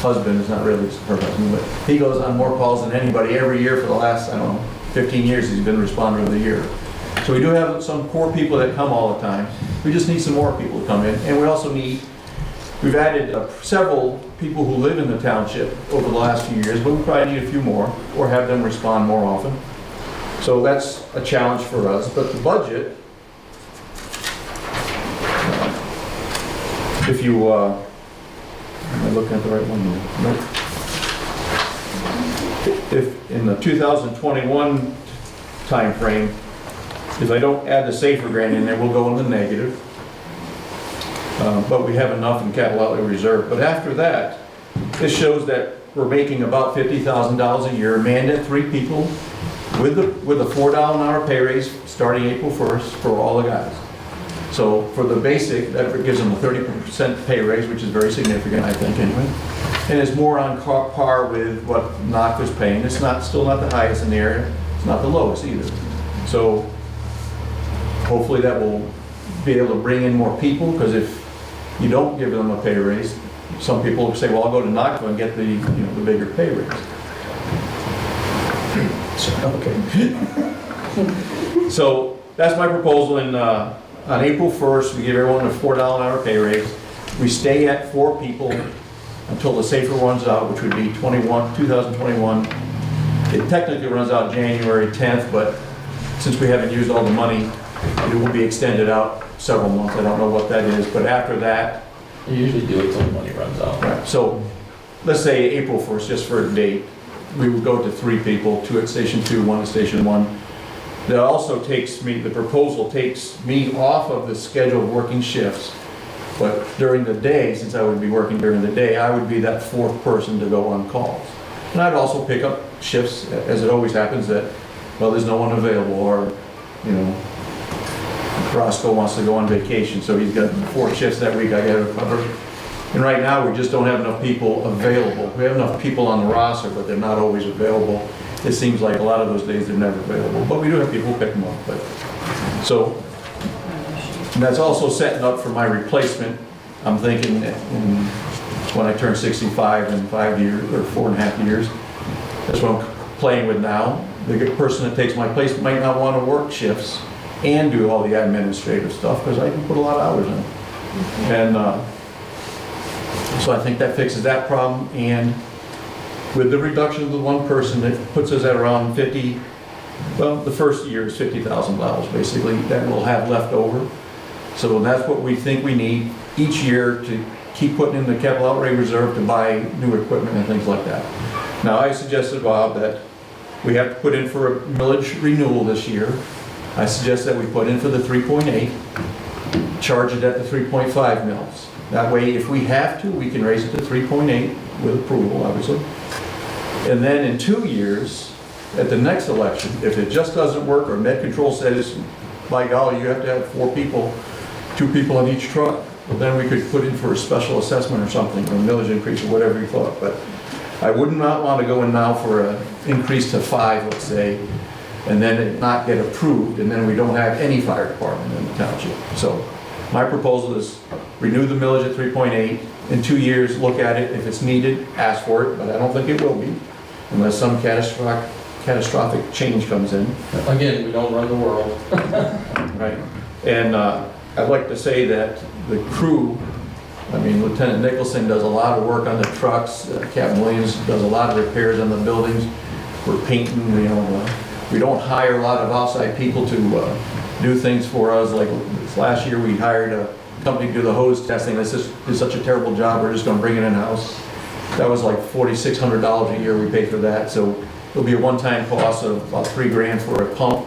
husband is not really her husband, but he goes on more calls than anybody every year for the last, I don't know, 15 years he's been responder of the year. So we do have some core people that come all the time. We just need some more people to come in. And we also need, we've added several people who live in the township over the last few years, but we probably need a few more or have them respond more often. So that's a challenge for us. But the budget, if you, am I looking at the right one? Nope. If in the 2021 time frame, if I don't add the SAFER grant in there, we'll go in the negative. But we have enough in capital outlay reserve. But after that, this shows that we're making about $50,000 a year, manned at 3 people, with a $4 an hour pay raise starting April 1st for all the guys. So for the basic, that gives them a 30% pay raise, which is very significant, I think, anyway. And it's more on par with what NACFA's paying. It's still not the highest in the area. It's not the lowest either. So hopefully that will be able to bring in more people, because if you don't give them a pay raise, some people will say, well, I'll go to NACFA and get the bigger pay raise. Okay. So that's my proposal. And on April 1st, we give everyone a $4 an hour pay raise. We stay at 4 people until the SAFER runs out, which would be 2021. It technically runs out January 10th, but since we haven't used all the money, it will be extended out several months. I don't know what that is, but after that... You usually do it till the money runs out. Right. So let's say April 1st, just for a date, we would go to 3 people, 2 at Station 2, 1 at Station 1. That also takes me, the proposal takes me off of the scheduled working shifts, but during the day, since I would be working during the day, I would be that 4th person to go on calls. And I'd also pick up shifts, as it always happens, that, well, there's no one available, or, Roscoe wants to go on vacation, so he's got 4 shifts that week I gotta cover. And right now, we just don't have enough people available. We have enough people on the roster, but they're not always available. It seems like a lot of those days they're never available, but we do have people who pick them up. So, and that's also setting up for my replacement. I'm thinking when I turn 65 in 5 years, or 4.5 years, that's what I'm playing with now. The person that takes my place might not want to work shifts and do all the administrative stuff, because I can put a lot of hours in. And so I think that fixes that problem, and with the reduction of the one person, it puts us at around 50, well, the first year is $50,000 basically, that we'll have left over. So that's what we think we need each year to keep putting in the capital outlay reserve to buy new equipment and things like that. Now, I suggested, Bob, that we have to put in for a millage renewal this year. I suggest that we put in for the 3.8, charge it at the 3.5 mils. That way, if we have to, we can raise it to 3.8 with approval, obviously. And then in 2 years, at the next election, if it just doesn't work, or med control says, by golly, you have to have 4 people, 2 people on each truck, well, then we could put in for a special assessment or something, or a millage increase, or whatever you thought. But I would not want to go in now for an increase to 5, let's say, and then it not get approved, and then we don't have any fire department in the township. So my proposal is renew the millage at 3.8. In 2 years, look at it. If it's needed, ask for it, but I don't think it will be, unless some catastrophic change comes in. Again, we don't run the world. Right. And I'd like to say that the crew, I mean, Lieutenant Nicholson does a lot of work on the trucks. Captain Williams does a lot of repairs on the buildings. We're painting, you know, we don't hire a lot of outside people to do things for us. Like this last year, we hired a company to do the hose testing. This is such a terrible job, we're just gonna bring it in-house. That was like $4,600 a year we paid for that. So it'll be a one-time cost of about $3 grand for a pump,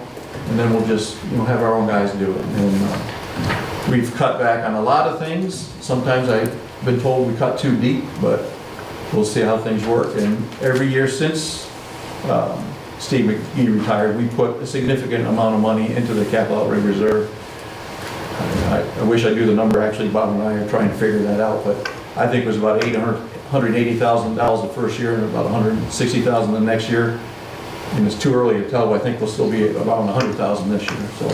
and then we'll just, you know, have our own guys do it. And we've cut back on a lot of things. Sometimes I've been told we cut too deep, but we'll see how things work. And every year since Steve McGee retired, we put a significant amount of money into the capital outlay reserve. I wish I knew the number. Actually, Bob and I are trying to figure that out, but I think it was about $180,000 the first year and about $160,000 the next year. And it's too early to tell, but I think we'll still be around $100,000 this year. So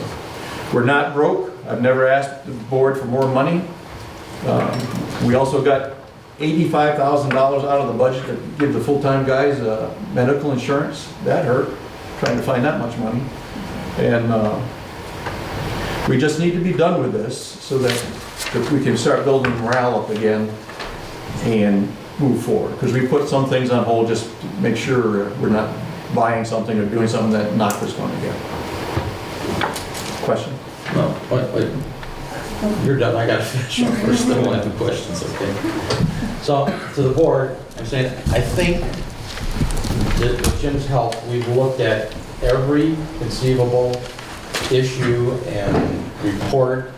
we're not broke. I've never asked the board for more money. We also got $85,000 out of the budget to give the full-time guys medical insurance. That hurt, trying to find that much money. And we just need to be done with this so that we can start building morale up again and move forward. Because we put some things on hold just to make sure we're not buying something or doing something that knocked us going again. Question? No, wait. You're done, I gotta finish up first, then we'll have the questions, okay? So, to the board, I'm saying, I think that with Jim's help, we've looked at every conceivable issue and report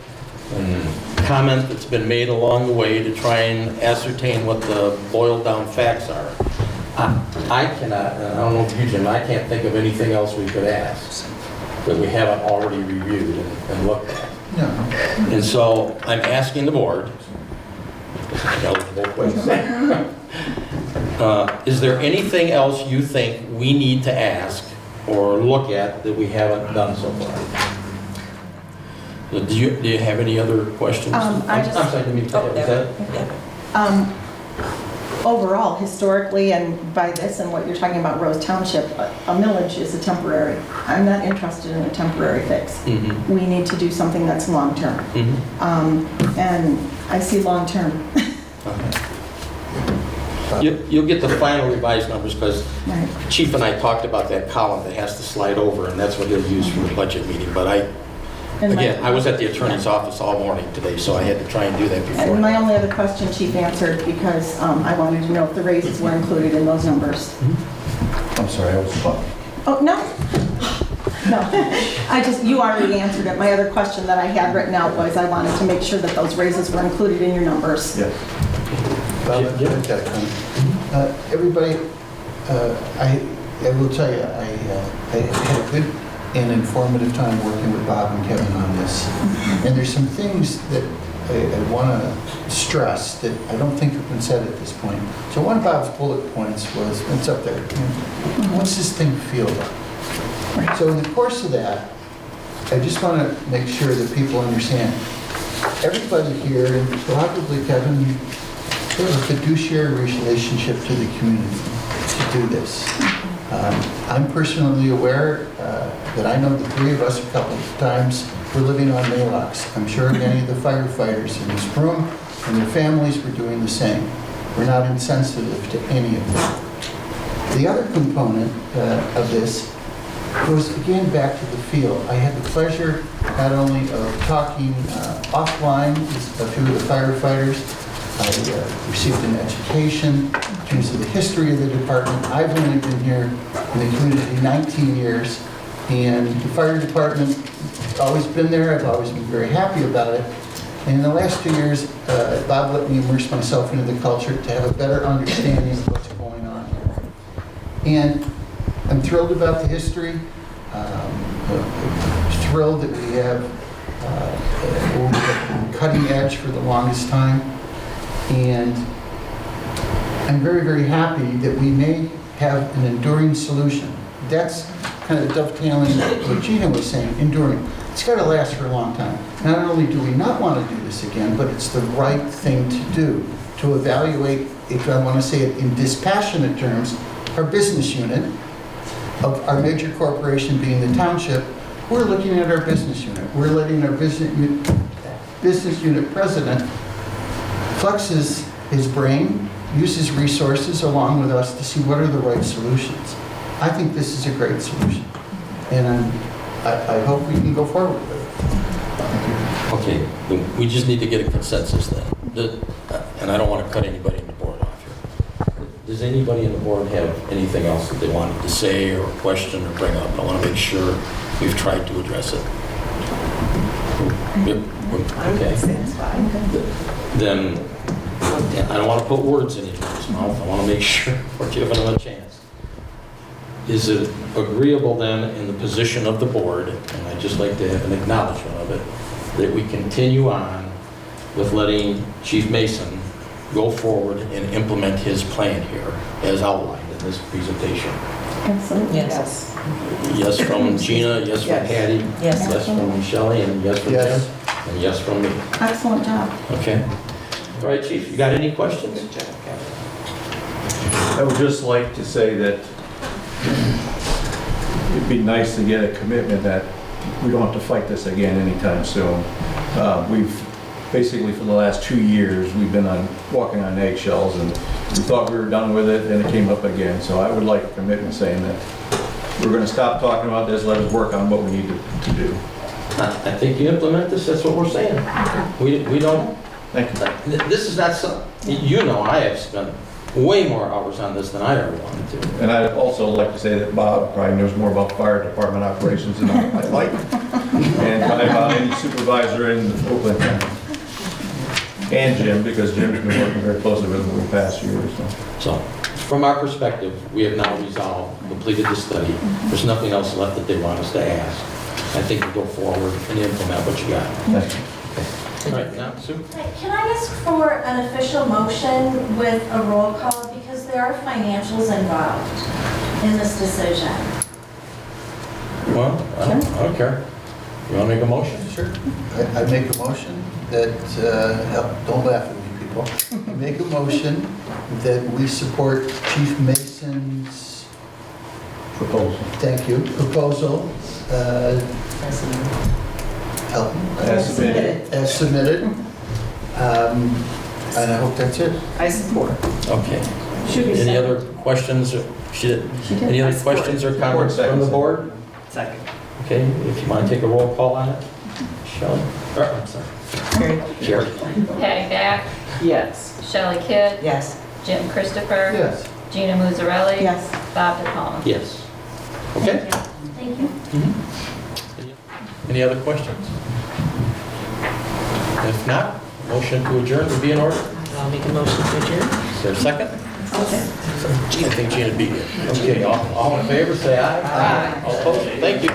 and comment that's been made along the way to try and ascertain what the boiled down facts are. I cannot, and I don't know if you, Jim, I can't think of anything else we could ask that we haven't already reviewed and looked at. No. And so I'm asking the board, is there anything else you think we need to ask or look at that we haven't done so far? Do you have any other questions? I'm sorry, let me, is that? Overall, historically, and by this and what you're talking about, Rose Township, a millage is a temporary. I'm not interested in a temporary fix. Mm-hmm. We need to do something that's long-term. Mm-hmm. And I see long-term. Okay. You'll get the final revised numbers because Right. Chief and I talked about that column that has to slide over, and that's what he'll use for the budget meeting. But I was at the attorney's office all morning today, so I had to try and do that before. And my only other question Chief answered because I wanted to know if the raises were included in those numbers. I'm sorry, I was talking. Oh, no. No, you already answered it. My other question that I had written out was I wanted to make sure that those raises were included in your numbers. Yes. Everybody, I will tell you, I had a good and informative time working with Bob and Kevin on this. And there's some things that I want to stress that I don't think have been said at this point. So one of Bob's bullet points was, it's up there, what's this thing feel like? So in the course of that, I just want to make sure that people understand, everybody here, and probably Kevin, you have a fiduciary relationship to the community to do this. I'm personally aware that I know the three of us a couple of times were living on Maylocks. I'm sure many of the firefighters in this room and their families were doing the same. We're not insensitive to any of that. The other component of this goes again back to the feel. I had the pleasure not only of talking offline with a few of the firefighters. I received an education in terms of the history of the department. I've only been here in the community 19 years, and the fire department has always been there. I've always been very happy about it. And in the last 2 years, Bob let me immerse myself into the culture to have a better understanding of what's going on here. And I'm thrilled about the history. Thrilled that we have cutting edge for the longest time. And I'm very, very happy that we may have an enduring solution. That's kind of dovetailing what Gina was saying, enduring. It's got to last for a long time. Not only do we not want to do this again, but it's the right thing to do, to evaluate, if I want to say it in dispassionate terms, our business unit, of our major corporation being the township. We're looking at our business unit. We're letting our business unit president flexes his brain, uses resources along with us to see what are the right solutions. I think this is a great solution, and I hope we can go forward with it. Okay, we just need to get a consensus then. And I don't want to cut anybody in the board off here. Does anybody in the board have anything else that they wanted to say or question or bring up? I want to make sure we've tried to address it. Yep. Okay. Then I don't want to put words in anybody's mouth. I want to make sure we're giving them a chance. Is it agreeable then in the position of the board, and I'd just like to have an acknowledgement of it, that we continue on with letting Chief Mason go forward and implement his plan here as outlined in this presentation? Absolutely. Yes. Yes from Gina, yes from Yes. Patty, Yes. from Shelley, and yes from Yes. Jim, and yes from me. Excellent job. Okay. All right, Chief, you got any questions? I would just like to say that it'd be nice to get a commitment that we don't have to fight this again anytime soon. We've basically, for the last 2 years, we've been walking on eggshells, and we thought we were done with it, and it came up again. So I would like a commitment saying that we're going to stop talking about this, let us work on what we need to do. I think you implement this, that's what we're saying. We don't, Thank you. this is not some, you know I have spent way more hours on this than I ever wanted to. And I'd also like to say that Bob probably knows more about fire department operations than I like, and probably about any supervisor in Oakland County. And Jim, because Jim's been working very closely with him over the past year or so. So, from our perspective, we have now resolved, completed the study. There's nothing else left that they want us to ask. I think we go forward and implement what you got. Thank you. All right, now, Sue? Can I ask for an official motion with a roll call, because there are financials involved in this decision? Well, I don't care. You want to make a motion? Sure. I make a motion that, don't laugh at me, people. I make a motion that we support Chief Mason's, Proposal. thank you, proposal, help me. As submitted. As submitted. And I hope that's it. I support. Okay. Should be Any second. other questions? She did. Any other questions or comments from the board? Second. Okay, if you want to take a roll call on it. Shelley? I'm sorry. Jerry. Patty Back, Yes. Shelley Kidd, Yes. Jim Christopher, Yes. Gina Musarelli. Yes. Bob DiPalma. Yes. Okay. Thank you. Any other questions? If not, motion to adjourn would be in order. I'll make a motion to adjourn. Is there a second? Okay. I think Gina beat you. Okay, all in favor, say aye. Aye. All opposed? Thank you.